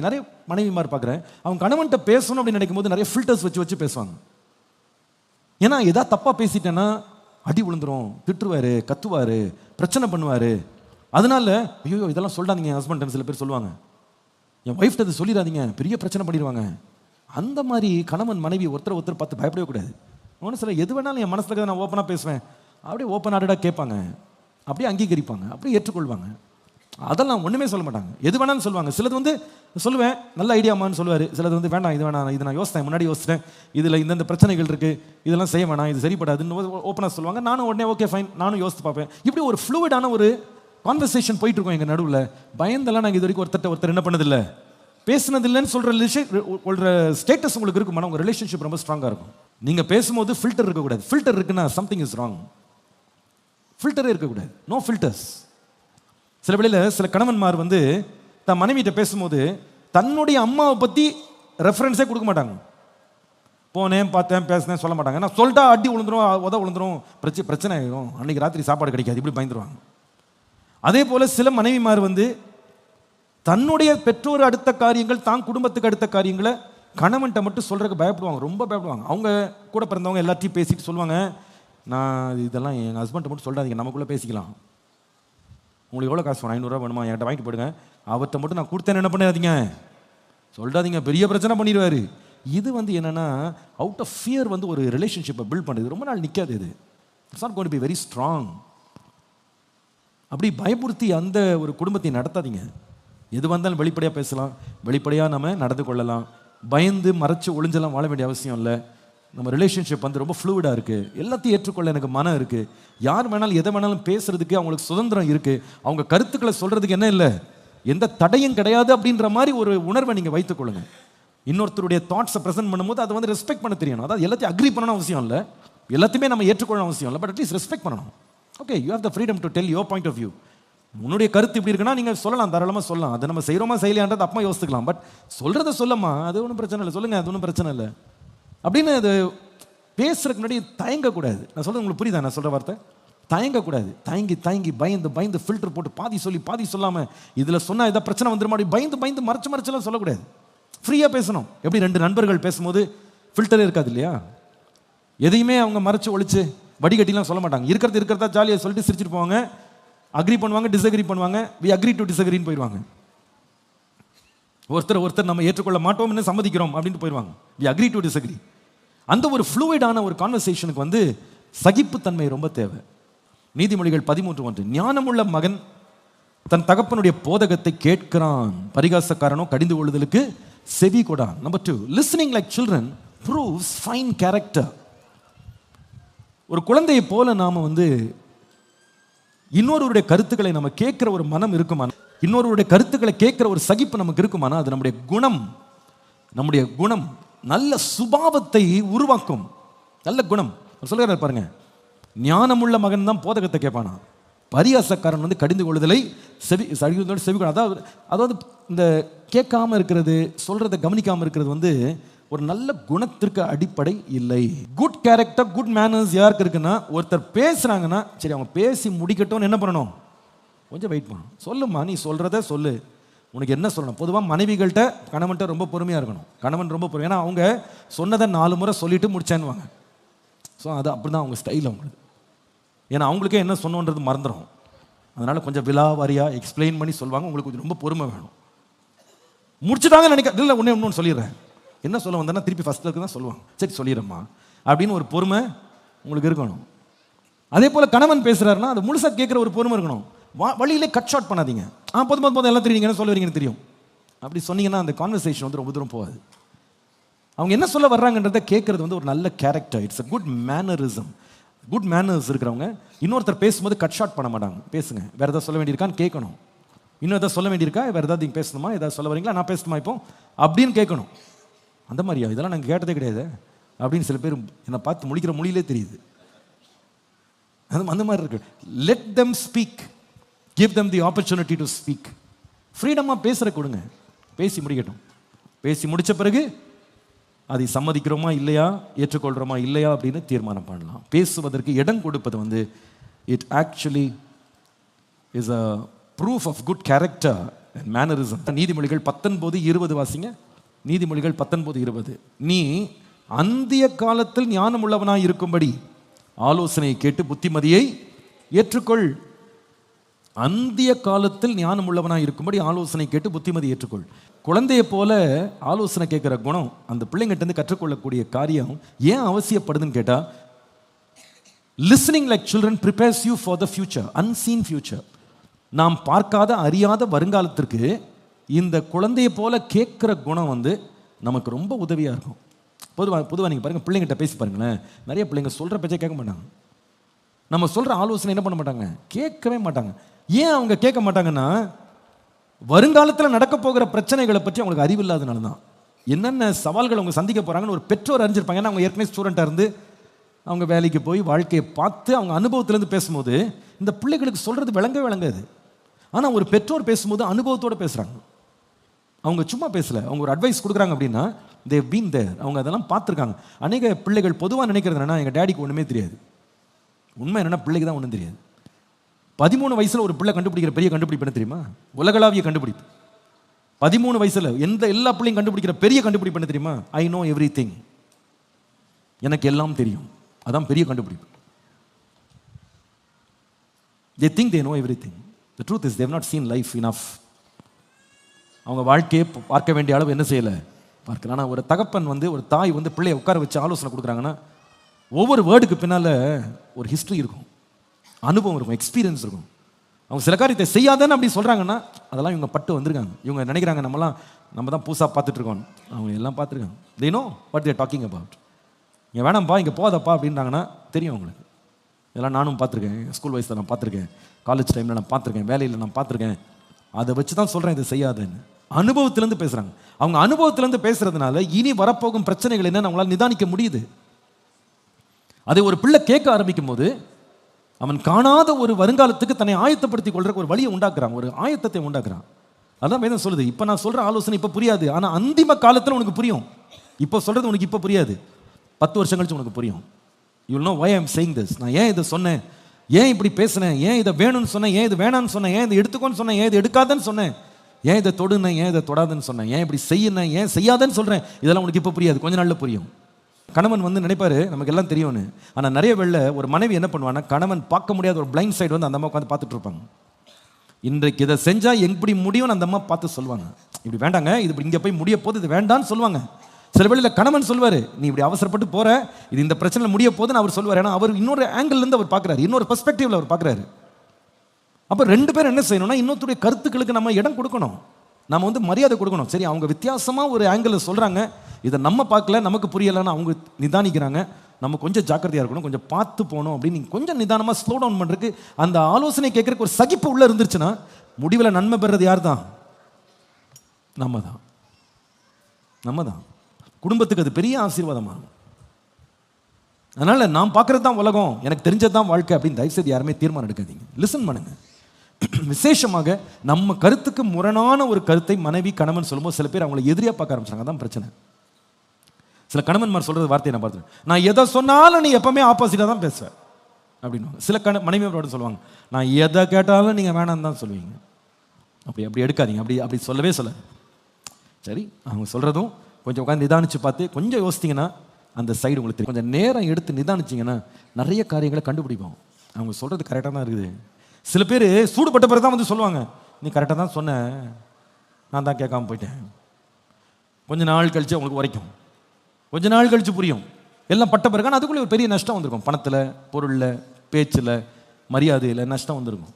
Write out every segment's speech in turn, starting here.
நிறைய மனைவிமார் பார்க்குறேன், அவங்க கணவன்கிட்ட பேசணும் அப்படின்னு நினைக்கும் போது நிறைய ஃபில்டர்ஸ் வச்சு பேசுவாங்க. ஏன்னா ஏதாவது தப்பாக பேசிட்டேன்னா அடி விழுந்துரும், திட்டுவார், கத்துவார், பிரச்சனை பண்ணுவார். அதனால ஐயோ இதெல்லாம் சொல்லாதீங்க. என் ஹஸ்பண்ட் சில பேர் சொல்லுவாங்க, என் ஒய்ஃப்ட்ட அது சொல்லிடாதீங்க, பெரிய பிரச்சனை பண்ணிடுவாங்க. அந்த மாதிரி கணவன் மனைவி ஒருத்தர் பார்த்து பயப்படவே கூடாது. ஒன்றும் சில எது வேணாலும் என் மனசில் நான் ஓப்பனாக பேசுவேன், அப்படியே ஓப்பன் ஹார்ட்டடாக கேட்பாங்க, அப்படியே அங்கீகரிப்பாங்க, அப்படியே ஏற்றுக்கொள்வாங்க. அதெல்லாம் ஒன்றுமே சொல்ல மாட்டாங்க, எது வேணாலும் சொல்லுவாங்க. சிலது சொல்லுவேன் நல்ல ஐடியாமான்னு சொல்லுவார், சிலது வேண்டாம் இது வேணாம், இது நான் யோசித்தேன், முன்னாடி யோசித்தேன், இதில் இந்தந்த பிரச்சனைகள் இருக்குது, இதெல்லாம் செய்ய வேணாம், இது சரிப்படாதுன்னு ஓப்பனாக சொல்லுவாங்க. நானும் உடனே ஓகே ஃபைன், நானும் யோசித்து பார்ப்பேன். இப்படி ஒரு ஃப்ளூயிடான ஒரு கான்வர்சேஷன் போயிட்டு இருக்கோம் எங்கள் நடுவில். பயந்தெல்லாம் நாங்கள் இது வரைக்கும் ஒருத்தர் என்ன பண்ணதில்லை, பேசுனதில்லைன்னு சொல்கிற ஸ்டேட்டஸ் உங்களுக்கு இருக்குமா? உங்கள் ரிலேஷன்ஷிப் ரொம்ப ஸ்ட்ராங்காக இருக்கும். நீங்கள் பேசும்போது ஃபில்டர் இருக்கக்கூடாது. ஃபில்டர் இருக்குன்னா சம்திங் இஸ் ராங். ஃபில்டரே இருக்கக்கூடாது, நோ ஃபில்டர்ஸ். சில வேளையில் சில கணவன்மார் தன் மனைவிட்ட பேசும்போது தன்னுடைய அம்மாவை பற்றி ரெஃபரன்ஸே கொடுக்க மாட்டாங்க. போனேன், பார்த்தேன், பேசினேன் சொல்ல மாட்டாங்க. ஏன்னா சொல்லிட்டா அடி விழுந்துரும், உத விழுந்துரும், பிரச்சனை ஆகிடும், அன்றைக்கி ராத்திரி சாப்பாடு கிடைக்காது, இப்படி பயந்துருவாங்க. அதே போல் சில மனைவிமார் தன்னுடைய பெற்றோர் அடுத்த காரியங்கள், தான் குடும்பத்துக்கு அடுத்த காரியங்களை கணவன்கிட்ட மட்டும் சொல்கிறதுக்கு பயப்படுவாங்க, ரொம்ப பயப்படுவாங்க. அவங்க கூட பிறந்தவங்க எல்லாத்தையும் பேசிட்டு சொல்லுவாங்க, நான் இதெல்லாம் எங்கள் ஹஸ்பண்ட்டை மட்டும் சொல்லாதீங்க, நமக்குள்ளே பேசிக்கலாம். உங்களுக்கு எவ்வளோ காசு வேணும், 500 ரூபா வேணுமா, என்கிட்ட வாங்கிட்டு போயிடுங்க, அவர்கிட்ட மட்டும் நான் கொடுத்தேன்னு என்ன பண்ணாதீங்க, சொல்லாதீங்க, பெரிய பிரச்சனை பண்ணிடுவார். இது என்னென்னா அவுட் ஆஃப் ஃபியர் ஒரு ரிலேஷன்ஷிப்பை பில்ட் பண்ணுறது ரொம்ப நாள் நிற்காது. இது it's not going to be very strong. அப்படி பயமுறுத்தி அந்த ஒரு குடும்பத்தை நடத்தாதீங்க. எது வந்தாலும் வெளிப்படையாக பேசலாம், வெளிப்படையாக நம்ம நடந்து கொள்ளலாம். பயந்து மறைச்சு ஒளிஞ்செல்லாம் வாழ வேண்டிய அவசியம் இல்லை. நம்ம ரிலேஷன்ஷிப் ரொம்ப ஃப்ளூயிடாக இருக்குது, எல்லாத்தையும் ஏற்றுக்கொள்ள எனக்கு மனம் இருக்குது. யார் வேணாலும் எதை வேணாலும் பேசுறதுக்கு அவங்களுக்கு சுதந்திரம் இருக்குது. அவங்க கருத்துக்களை சொல்கிறதுக்கு என்ன இல்லை, எந்த தடையும் கிடையாது அப்படின்ற மாதிரி ஒரு உணர்வை நீங்கள் வைத்துக்கொள்ளுங்க. இன்னொருத்தருடைய தாட்ஸை ப்ரெசென்ட் பண்ணும்போது அதை ரெஸ்பெக்ட் பண்ண தெரியணும். அதாவது எல்லாத்தையும் அக்ரி பண்ணணும் அவசியம் இல்லை, எல்லாத்தையுமே நம்ம ஏற்றுக்கொள்ளணும் அவசியம் இல்லை, பட் அட்லீஸ்ட் ரெஸ்பெக்ட் பண்ணணும். Okay, you have the freedom to tell your point of view. உன்னுடைய கருத்து இப்படி இருக்குன்னா நீங்கள் சொல்லலாம், தாராளமாக சொல்லலாம். அதை நம்ம செய்கிறோமா செய்யலையான்றது அப்பமா யோசிக்கலாம். பட் சொல்கிறத சொல்லம்மா, அது ஒன்றும் பிரச்சனை இல்லை, சொல்லுங்கள், அது ஒன்றும் பிரச்சனை இல்லை அப்படின்னு அது பேசுறதுக்கு முன்னாடி தயங்கக்கூடாது. நான் சொல்கிறது உங்களுக்கு புரியுதா? நான் சொல்கிற வார்த்தை தயங்கக்கூடாது. தயங்கி பயந்து ஃபில்டர் போட்டு பாதி சொல்லி பாதி சொல்லாமல் இதில் சொன்னால் ஏதாவது பிரச்சனை வந்துருமா பயந்து மறைச்செல்லாம் சொல்லக்கூடாது. ஃப்ரீயாக பேசணும். எப்படி 2 நண்பர்கள் பேசும்போது ஃபில்டரே இருக்காது இல்லையா? எதையுமே அவங்க மறைச்சு ஒழிச்சு வடிகட்டிலாம் சொல்ல மாட்டாங்க. இருக்கிறதா ஜாலியாக சொல்லிட்டு சிரிச்சிட்டு போவாங்க, அக்ரி பண்ணுவாங்க, டிஸ்அக்ரி பண்ணுவாங்க, வி அக்ரி டு டிஸ்அக்ரின்னு போயிடுவாங்க. ஒருத்தர் நம்ம ஏற்றுக்கொள்ள மாட்டோம், என்ன சம்மதிக்கிறோம் அப்படின்ட்டு போயிடுவாங்க. We agree to disagree. அந்த ஒரு ஃப்ளூயிடான ஒரு கான்வர்சேஷனுக்கு சகிப்புத்தன்மை ரொம்ப தேவை. நீதிமொழிகள் 13:1, ஞானமுள்ள மகன் தன் தகப்பனுடைய போதகத்தை கேட்கிறான், பரிகாசக்காரனோ கடிந்து கொள்ளுதலுக்கு செவி கொடான். Number 2, listening like children proves fine character. ஒரு குழந்தையை போல நாம இன்னொருவருடைய கருத்துக்களை நம்ம கேட்கிற ஒரு மனம் இருக்குமா, இன்னொருவருடைய கருத்துக்களை கேட்கிற ஒரு சகிப்பு நமக்கு இருக்குமானா அது நம்முடைய குணம் நல்ல சுபாவத்தை உருவாக்கும். நல்ல குணம் சொல்கிறார் பாருங்க, ஞானமுள்ள மகன் தான் போதகத்தை கேட்பானா, பரியாசக்காரன் கடிந்து கொள்ளுதலை செவி. அதாவது இந்த கேட்காம இருக்கிறது, சொல்றதை கவனிக்காம இருக்கிறது ஒரு நல்ல குணத்திற்கு அடிப்படை இல்லை. குட் கேரக்டர், குட் மேனர்ஸ் யாருக்கு இருக்குன்னா, ஒருத்தர் பேசுறாங்கன்னா சரி அவங்க பேசி முடிக்கட்டும் என்ன பண்ணணும், கொஞ்சம் வெயிட் பண்ணணும். சொல்லுமா, நீ சொல்றத சொல்லு, உனக்கு என்ன சொல்லணும். பொதுவாக மனைவிகள்கிட்ட கணவன்கிட்ட ரொம்ப பொறுமையாக இருக்கணும். கணவன் ரொம்ப பொறுமை, ஏன்னா அவங்க சொன்னதை 4 முறை சொல்லிட்டு முடிச்சேன்னுவாங்க. ஸோ அது அப்படி தான் அவங்க ஸ்டைல் அவங்களுக்கு. ஏன்னா அவங்களுக்கே என்ன சொன்னோன்றது மறந்துடும். அதனால் கொஞ்சம் விலாவாரியாக எக்ஸ்பிளைன் பண்ணி சொல்லுவாங்க. உங்களுக்கு கொஞ்சம் ரொம்ப பொறுமை வேணும். முடிச்சுட்டாங்க நினைக்க இல்லை, ஒன்று சொல்லிடுறேன், என்ன சொல்ல வந்தேன்னா திருப்பி ஃபஸ்ட்டில் இருக்கு தான் சொல்லுவாங்க. சரி சொல்லிடுறேம்மா அப்படின்னு ஒரு பொறுமை உங்களுக்கு இருக்கணும். அதே போல் கணவன் பேசுகிறாருன்னா அது முழுசாக கேட்குற ஒரு பொறுமை இருக்கணும். வழியிலே கட் ஷார்ட் பண்ணாதீங்க. போதும் எல்லாம் தெரியுங்க, என்ன சொல்ல வரீங்கன்னு தெரியும் அப்படி சொன்னீங்கன்னா அந்த கான்வர்சேஷன் ரொம்ப தூரம் போகாது. அவங்க என்ன சொல்ல வர்றாங்கன்றதை கேட்கறது ஒரு நல்ல character. It's a good mannerism. Good manners இருக்கிறவங்க இன்னொருத்தர் பேசும்போது கட் ஷார்ட் பண்ண மாட்டாங்க. பேசுங்க, வேறு ஏதாவது சொல்ல வேண்டியிருக்கான்னு கேட்கணும். இன்னும் எதாவது சொல்ல வேண்டியிருக்கா, வேறு ஏதாவது நீங்கள் பேசணுமா, ஏதாவது சொல்ல வரீங்களா, நான் பேசணுமா இப்போ அப்படின்னு கேட்கணும். அந்த மாதிரியா, இதெல்லாம் நாங்கள் கேட்டதே கிடையாது அப்படின்னு சில பேர் என்னை பார்த்து முடிக்கிற மொழியிலே தெரியுது. அந்த மாதிரி இருக்கு. Let them speak, give them the opportunity to speak. ஃப்ரீடமாக பேசுகிற கொடுங்க, பேசி முடிக்கட்டும். பேசி முடித்த பிறகு அதை சம்மதிக்கிறோமா இல்லையா, ஏற்றுக்கொள்கிறோமா இல்லையா அப்படின்னு தீர்மானம் பண்ணலாம். பேசுவதற்கு இடம் கொடுப்பது it actually is a proof of good character mannerism. நீதிமொழிகள் 19:20 வாசிங்க. நீதிமொழிகள் 19:20. நீ அந்திய காலத்தில் ஞானம் உள்ளவனாய் இருக்கும்படி ஆலோசனையை கேட்டு புத்திமதியை ஏற்றுக்கொள். அந்திய காலத்தில் ஞானம் உள்ளவனாய் இருக்கும்படி ஆலோசனை கேட்டு புத்திமதி ஏற்றுக்கொள். குழந்தையை போல ஆலோசனை கேட்கிற குணம் அந்த பிள்ளைங்கிட்ட இருந்து கற்றுக்கொள்ளக்கூடிய காரியம் ஏன் அவசியப்படுதுன்னு கேட்டா, listening like children prepares you for the future, unseen future. நாம் பார்க்காத அறியாத வருங்காலத்திற்கு இந்த குழந்தையை போல கேட்குற குணம் வந்து நமக்கு ரொம்ப உதவியாக இருக்கும். பொதுவாக நீங்கள் பாருங்கள், பிள்ளைங்கிட்ட பேசி பாருங்களேன், நிறைய பிள்ளைங்க சொல்கிற பேச்சை கேட்க மாட்டாங்க. நம்ம சொல்கிற ஆலோசனை என்ன பண்ண மாட்டாங்க, கேட்கவே மாட்டாங்க. ஏன் அவங்க கேட்க மாட்டாங்கன்னா, வருங்காலத்தில் நடக்க போகிற பிரச்சனைகளை பற்றி அவங்களுக்கு அறிவு இல்லாதனால தான். என்னென்ன சவால்கள் அவங்க சந்திக்க போகிறாங்கன்னு ஒரு பெற்றோர் அறிஞ்சிருப்பாங்க. ஏன்னா அவங்க ஏற்கனவே ஸ்டூடெண்ட்டாக இருந்து அவங்க வேலைக்கு போய் வாழ்க்கையை பார்த்து அவங்க அனுபவத்திலேருந்து பேசும்போது இந்த பிள்ளைகளுக்கு சொல்கிறது விளங்காது. ஆனால் ஒரு பெற்றோர் பேசும்போது அனுபவத்தோடு பேசுகிறாங்க. அவங்க சும்மா பேசலை, அவங்க ஒரு அட்வைஸ் கொடுக்குறாங்க அப்படின்னா தேவ் பீன் தேர், அவங்க அதெல்லாம் பார்த்துருக்காங்க. அநேக பிள்ளைகள் பொதுவாக நினைக்கிறது என்னன்னா, எங்கள் டேடிக்கு ஒன்றுமே தெரியாது. உண்மை என்னென்னா, பிள்ளைக்கு தான் ஒன்றும் தெரியாது. 13 வயசில் ஒரு பிள்ளை கண்டுபிடிக்கிற பெரிய கண்டுபிடிப்பு என்ன தெரியுமா? உலகளாவிய கண்டுபிடிப்பு. 13 வயசில் எல்லா பிள்ளையும் கண்டுபிடிக்கிற பெரிய கண்டுபிடிப்பு என்ன தெரியுமா? ஐ நோ எவ்ரி திங், எனக்கு எல்லாம் தெரியும். அதான் பெரிய கண்டுபிடிப்பு. They think they know everything. The truth is they have not seen life enough. அவங்க வாழ்க்கையை பார்க்க வேண்டிய அளவு என்ன செய்யலை, பார்க்கல. ஆனால் ஒரு தகப்பன் வந்து ஒரு தாய் வந்து பிள்ளையை உட்கார வச்சு ஆலோசனை கொடுக்குறாங்கன்னா, ஒவ்வொரு வேர்டுக்கு பின்னால் ஒரு ஹிஸ்ட்ரி இருக்கும், அனுபவம் இருக்கும், எக்ஸ்பீரியன்ஸ் இருக்கும். அவங்க சில காரியத்தை செய்யாதன்னு அப்படி சொல்கிறாங்கன்னா அதெல்லாம் இவங்க பட்டு வந்திருக்காங்க. இவங்க நினைக்கிறாங்க நம்ம தான் புதுசாக பார்த்துட்டு இருக்கோம். அவங்க எல்லாம் பார்த்துருக்காங்க. they know what they are talking about. இங்கே வேணாம்ப்பா, இங்கே போகாதப்பா அப்படின்றாங்கன்னா தெரியும் அவங்களுக்கு. இதெல்லாம் நானும் பார்த்துருக்கேன். ஸ்கூல் வயசில் நான் பார்த்துருக்கேன், காலேஜ் டைமில் நான் பார்த்துருக்கேன், வேலையில் நான் பார்த்துருக்கேன். அதை வச்சு தான் சொல்கிறேன் இதை செய்யாதுன்னு. அனுபவத்திலேருந்து பேசுகிறாங்க. அவங்க அனுபவத்திலேருந்து பேசுகிறதுனால இனி வரப்போகும் பிரச்சனைகள் என்னன்னு அவங்களால நிதானிக்க முடியுது. அதை ஒரு பிள்ளை கேட்க ஆரம்பிக்கும் போது அவன் காணாத ஒரு வருங்காலத்துக்கு தன்னை ஆயத்தப்படுத்தி கொள்றதுக்கு ஒரு வழியை உண்டாக்குறான், ஒரு ஆயத்தத்தை உண்டாக்குறான். அதான் வேதம் சொல்லுது, இப்போ நான் சொல்கிற ஆலோசனை இப்போ புரியாது, ஆனால் அந்திம காலத்தில் உனக்கு புரியும். இப்போ சொல்கிறது உனக்கு இப்போ புரியாது, 10 வருஷம் கழிச்சு உனக்கு புரியும். You will know why I am saying this. நான் ஏன் இதை சொன்னேன், ஏன் இப்படி பேசினேன், ஏன் இதை வேணும்னு சொன்னேன், ஏன் இது வேணான்னு சொன்னேன், ஏன் இதை எடுத்துக்கோன்னு சொன்னேன், ஏன் இதை எடுக்காதன்னு சொன்னேன், ஏன் இதை தொடுனேன், ஏன் இதை தொடாதுன்னு சொன்னேன், ஏன் இப்படி செய்யணும், ஏன் செய்யாதன்னு சொல்கிறேன். இதெல்லாம் உனக்கு இப்போ புரியாது, கொஞ்ச நாளில் புரியும். கணவன் வந்து நினைப்பாரு நமக்கு எல்லாம் தெரியும்னு. ஆனால் நிறைய வேளை ஒரு மனைவி என்ன பண்ணுவான்னா, கணவன் பார்க்க முடியாத ஒரு பிளைண்ட் சைடு வந்து அந்த அம்மா உட்காந்து பார்த்துட்டு இருப்பாங்க. இன்றைக்கு இதை செஞ்சால் எப்படி முடியும்னு அந்த அம்மா பார்த்து சொல்லுவாங்க. இப்படி வேண்டாங்க, இது இங்கே போய் முடிய போது, இது வேண்டான்னு சொல்லுவாங்க. சில வேளையில் கணவன் சொல்வார், நீ இப்படி அவசரப்பட்டு போகிற, இது இந்த பிரச்சனை முடிய போதுன்னு அவர் சொல்வார். ஏன்னா அவர் இன்னொரு ஆங்கிள்லேருந்து அவர் பார்க்குறாரு, இன்னொரு பெர்ஸ்பெக்டிவ்ல அவர் பார்க்குறாரு. அப்போ 2 பேரும் என்ன செய்யணும்னா, இன்னொருத்தருடைய கருத்துக்களுக்கு நம்ம இடம் கொடுக்கணும், நம்ம வந்து மரியாதை கொடுக்கணும். சரி, அவங்க வித்தியாசமாக ஒரு ஆங்கிளில் சொல்கிறாங்க, இதை நம்ம பார்க்கல, நமக்கு புரியலைன்னு அவங்க நிதானிக்கிறாங்க, நம்ம கொஞ்சம் ஜாக்கிரதையாக இருக்கணும், கொஞ்சம் பார்த்து போகணும் அப்படின்னு நீங்கள் கொஞ்சம் நிதானமாக ஸ்லோ டவுன் பண்ணுறதுக்கு அந்த ஆலோசனை கேட்குறதுக்கு ஒரு சகிப்பு உள்ளே இருந்துருச்சுன்னா முடிவில் நன்மை பெறுறது யார் தான்? நம்ம தான். குடும்பத்துக்கு அது பெரிய ஆசீர்வாதமாகும். அதனால் நான் பார்க்குறது தான் உலகம், எனக்கு தெரிஞ்சது தான் வாழ்க்கை அப்படின்னு தயவுசெய்து யாருமே தீர்மானம் எடுக்காதீங்க. லிசன் பண்ணுங்க. விசேஷமாக நம்ம கருத்துக்கு முரணான ஒரு கருத்தை மனைவி கணவன் சொல்லும்போது சில பேர் அவங்களை எதிரியாக பார்க்க ஆரம்பிச்சாங்க. அதான் பிரச்சனை. சில கணவன்மார் சொல்கிறது வார்த்தையை நான் பார்த்துருவேன், நான் எதை சொன்னாலும் நீ எப்பவுமே ஆப்போசிட்டாக தான் பேசுவேன் அப்படின்னு. சில மனைவியோட சொல்லுவாங்க, நான் எதை கேட்டாலும் நீங்கள் வேணான்னு தான் சொல்லுவீங்க. அப்படி எடுக்காதீங்க, அப்படி சொல்லவே சொல்ல. சரி, அவங்க சொல்கிறதும் கொஞ்சம் உட்காந்து நிதானிச்சு பார்த்து கொஞ்சம் யோசித்தீங்கன்னா அந்த சைடு உங்களுக்கு தெரியும். கொஞ்சம் நேரம் எடுத்து நிதானிச்சிங்கன்னா நிறைய காரியங்களை கண்டுபிடிப்போம். அவங்க சொல்கிறது கரெக்டாக தான் இருக்குது. சில பேர் சூடுபட்ட பிறகு தான் வந்து சொல்லுவாங்க, நீ கரெக்டாக தான் சொன்ன, நான் தான் கேட்காம போயிட்டேன். கொஞ்ச நாள் கழிச்சு அவங்களுக்கு உரைக்கும், கொஞ்ச நாள் கழிச்சு புரியும். எல்லாம் பட்ட பிறகு ஆனால் அதுக்குள்ளே ஒரு பெரிய நஷ்டம் வந்திருக்கும். பணத்தில், பொருளில், பேச்சில், மரியாதையில் நஷ்டம் வந்திருக்கும்.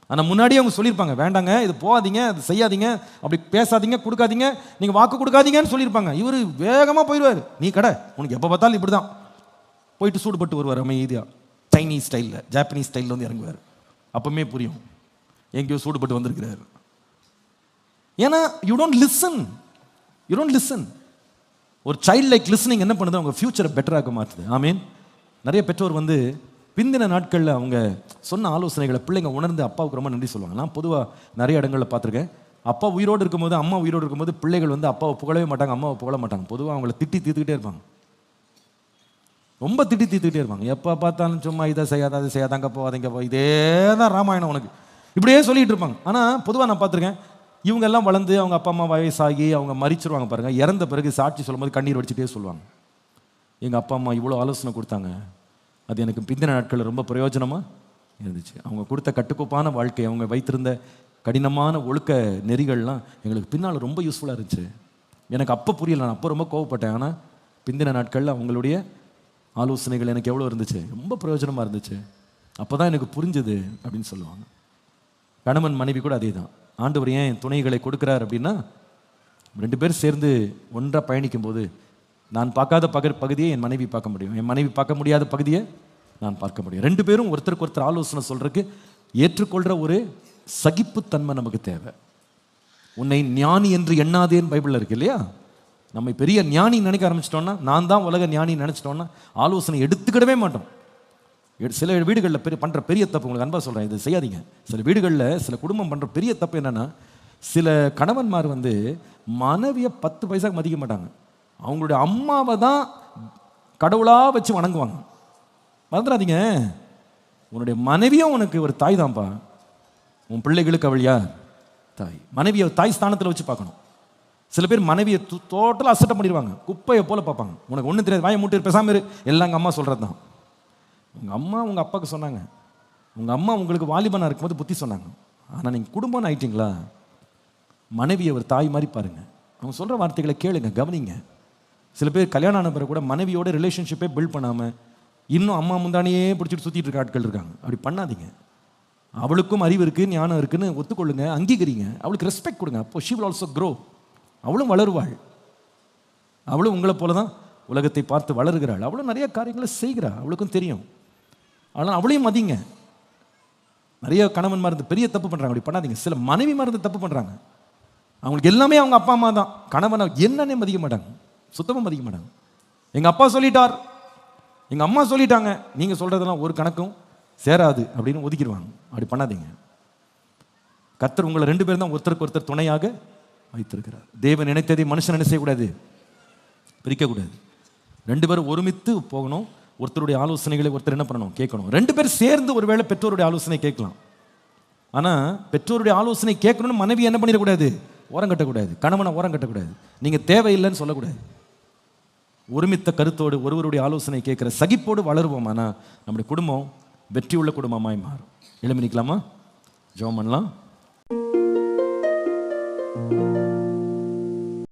ஆனால் முன்னாடியே அவங்க சொல்லியிருப்பாங்க, வேண்டாங்க, இது போகாதீங்க, அது செய்யாதீங்க, அப்படி பேசாதீங்க, கொடுக்காதீங்க, நீங்கள் வாக்கு கொடுக்காதீங்கன்னு சொல்லியிருப்பாங்க. இவர் வேகமாக போயிடுவார், நீ கடை, உனக்கு எப்போ பார்த்தாலும் இப்படி தான் போயிட்டு சூடுபட்டு வருவார் அமைதியாக. சைனீஸ் ஸ்டைலில், ஜாப்பனீஸ் ஸ்டைலில் வந்து இறங்குவார். அப்பவுமே புரியும் எங்கேயோ சூடுபட்டு வந்திருக்கிறார். ஏன்னா யூ டோன்ட் லிசன். ஒரு சைல்ட் லைக் லிசனிங் என்ன பண்ணுது, அவங்க ஃபியூச்சரை பெட்டராக மாற்றுது. ஆமீன். நிறைய பெற்றோர் வந்து பிந்தின நாட்களில் அவங்க சொன்ன ஆலோசனைகளை பிள்ளைங்க உணர்ந்து அப்பாவுக்கு ரொம்ப நன்றி சொல்லுவாங்க. நான் பொதுவாக நிறைய இடங்களில் பார்த்துருக்கேன். அப்பா உயிரோடு இருக்கும்போது, அம்மா உயிரோடு இருக்கும்போது பிள்ளைகள் வந்து அப்பாவை புகழவே மாட்டாங்க, அம்மாவை புகழ மாட்டாங்க. பொதுவாக அவங்கள திட்டி தீர்த்துக்கிட்டே இருப்பாங்க, ரொம்ப திட்டி தீர்த்துக்கிட்டே இருப்பாங்க. எப்போ பார்த்தாலும் சும்மா இதை செய்யாத, அதை செய்யாதாங்க, போகாதீங்க, இதே தான் ராமாயணம் உனக்கு, இப்படியே சொல்லிகிட்டு இருப்பாங்க. ஆனால் பொதுவாக நான் பார்த்துருக்கேன், இவங்க எல்லாம் வளர்ந்து அவங்க அப்பா அம்மா வயசாகி அவங்க மரிச்சிருவாங்க பாருங்க. இறந்த பிறகு சாட்சி சொல்லும்போது கண்ணீர் வடிச்சுட்டே சொல்லுவாங்க, எங்கள் அப்பா அம்மா இவ்வளோ ஆலோசனை கொடுத்தாங்க, அது எனக்கு பிந்தின நாட்களில் ரொம்ப பிரயோஜனமாக இருந்துச்சு. அவங்க கொடுத்த கட்டுக்கோப்பான வாழ்க்கை, அவங்க வைத்திருந்த கடினமான ஒழுக்க நெறிகள்லாம் எங்களுக்கு பின்னால் ரொம்ப யூஸ்ஃபுல்லாக இருந்துச்சு. எனக்கு அப்போ புரியல, நான் அப்போ ரொம்ப கோவப்பட்டேன். ஆனால் பிந்தின நாட்களில் அவங்களுடைய ஆலோசனைகள் எனக்கு எவ்வளோ இருந்துச்சு, ரொம்ப பிரயோஜனமாக இருந்துச்சு. அப்போ தான் எனக்கு புரிஞ்சுது அப்படின்னு சொல்லுவாங்க. கணவன் மனைவி கூட அதே தான். ஆண்டவர் ஏன் துணைகளை கொடுக்குறார் அப்படின்னா, 2 பேர் சேர்ந்து ஒன்றாக பயணிக்கும் போது நான் பார்க்காத பகுதியை என் மனைவி பார்க்க முடியும், என் மனைவி பார்க்க முடியாத பகுதியை நான் பார்க்க முடியும். 2 பேரும் ஒருத்தருக்கு ஒருத்தர் ஆலோசனை சொல்றதுக்கு ஏற்றுக்கொள்கிற ஒரு சகிப்புத்தன்மை நமக்கு தேவை. உன்னை ஞானி என்று எண்ணாதேன்னு பைபிளில் இருக்கு இல்லையா? நம்ம பெரிய ஞானி நினைக்க ஆரம்பிச்சிட்டோம்னா, நான் தான் உலக ஞானி நினச்சிட்டோம்னா ஆலோசனை எடுத்துக்கிடவே மாட்டோம். சில வீடுகளில் பண்ணுற பெரிய தப்பு, உங்களுக்கு அன்பா சொல்கிறேன், இது செய்யாதீங்க. சில வீடுகளில் சில குடும்பம் பண்ணுற பெரிய தப்பு என்னென்னா, சில கணவன்மார் மனைவியை 10 பைசாக்கு மதிக்க மாட்டாங்க. அவங்களுடைய அம்மாவை தான் கடவுளாக வச்சு வணங்குவாங்க. மறந்துடாதீங்க, உன்னுடைய மனைவியும் உனக்கு ஒரு தாய் தான்ப்பா. உன் பிள்ளைகளுக்கு அவள் யார்? தாய். மனைவியை தாய் ஸ்தானத்தில் வச்சு பார்க்கணும். சில பேர் மனைவியை டோட்டலாக அசட்டை பண்ணிடுவாங்க, குப்பையை போல பார்ப்பாங்க. உனக்கு ஒன்றும் தெரியாது, வாயை மூட்டு பேசாமல் இரு, எல்லாம் எங்கள் அம்மா சொல்கிறது தான். உங்கள் அம்மா உங்கள் அப்பாவுக்கு சொன்னாங்க, உங்கள் அம்மா உங்களுக்கு வாலிபனாக இருக்கும்போது புத்தி சொன்னாங்க. ஆனால் நீங்கள் குடும்பம்னு ஆயிட்டீங்களா, மனைவியை ஒரு தாய் மாதிரி பாருங்கள். அவங்க சொல்கிற வார்த்தைகளை கேளுங்க, கவனிங்க. சில பேர் கல்யாணம் ஆன பிறகு கூட மனைவியோட ரிலேஷன்ஷிப்பே பில்ட் பண்ணாமல் இன்னும் அம்மா முந்தானியே பிடிச்சிட்டு சுற்றிட்டு இருக்க ஆட்கள் இருக்காங்க. அப்படி பண்ணாதீங்க. அவளுக்கும் அறிவு இருக்குது, ஞானம் இருக்குன்னு ஒத்துக்கொள்ளுங்க, அங்கீகரிங்க, அவளுக்கு ரெஸ்பெக்ட் கொடுங்க. அப்போ ஷி வில் ஆல்சோ க்ரோ. அவளும் வளருவாள். அவளும் உங்களை போல தான் உலகத்தை பார்த்து வளருகிறாள். அவளும் நிறைய காரியங்களை செய்கிறாள், அவளுக்கும் தெரியும். ஆனால் அவளையும் மதிங்க. நிறைய கணவன் மருந்து பெரிய தப்பு பண்ணுறாங்க, அப்படி பண்ணாதீங்க. சில மனைவி மருந்து தப்பு பண்ணுறாங்க. அவங்களுக்கு எல்லாமே அவங்க அப்பா அம்மா தான். கணவனை என்னன்னே மதிக்க மாட்டாங்க, சுத்தமாக மதிக்க மாட்டாங்க. எங்கள் அப்பா சொல்லிட்டார், எங்கள் அம்மா சொல்லிட்டாங்க, நீங்கள் சொல்கிறதெல்லாம் ஒரு கணக்கும் சேராது அப்படின்னு ஒதுக்கிடுவாங்க. அப்படி பண்ணாதீங்க. கர்த்தர் உங்களை 2 பேரும் தான் ஒருத்தருக்கு ஒருத்தர் துணையாக வைத்திருக்கிறார். தேவன் நினைத்ததை மனுஷன் என்ன செய்யக்கூடாது, பிரிக்கக்கூடாது. 2 பேரும் ஒருமித்து போகணும். ஒருத்தருடைய ஆலோசனைகளை ஒருத்தர் என்ன பண்ணணும், கேட்கணும். 2 பேர் சேர்ந்து ஒருவேளை பெற்றோருடைய ஆலோசனை கேட்கலாம். ஆனால் பெற்றோருடைய ஆலோசனை கேட்கணும்னு மனைவி என்ன பண்ணிடக்கூடாது, ஓரம் கட்டக்கூடாது. கணவனை ஓரம் கட்டக்கூடாது. நீங்கள் தேவையில்லைன்னு சொல்லக்கூடாது. ஒருமித்த கருத்தோடு ஒருவருடைய ஆலோசனை கேட்குற சகிப்போடு வளருவோம். ஆனால் நம்முடைய குடும்பம் வெற்றியுள்ள குடும்பமாய் மாறும். எழுமி நிற்கலாமா, ஜெபம் பண்ணலாம்.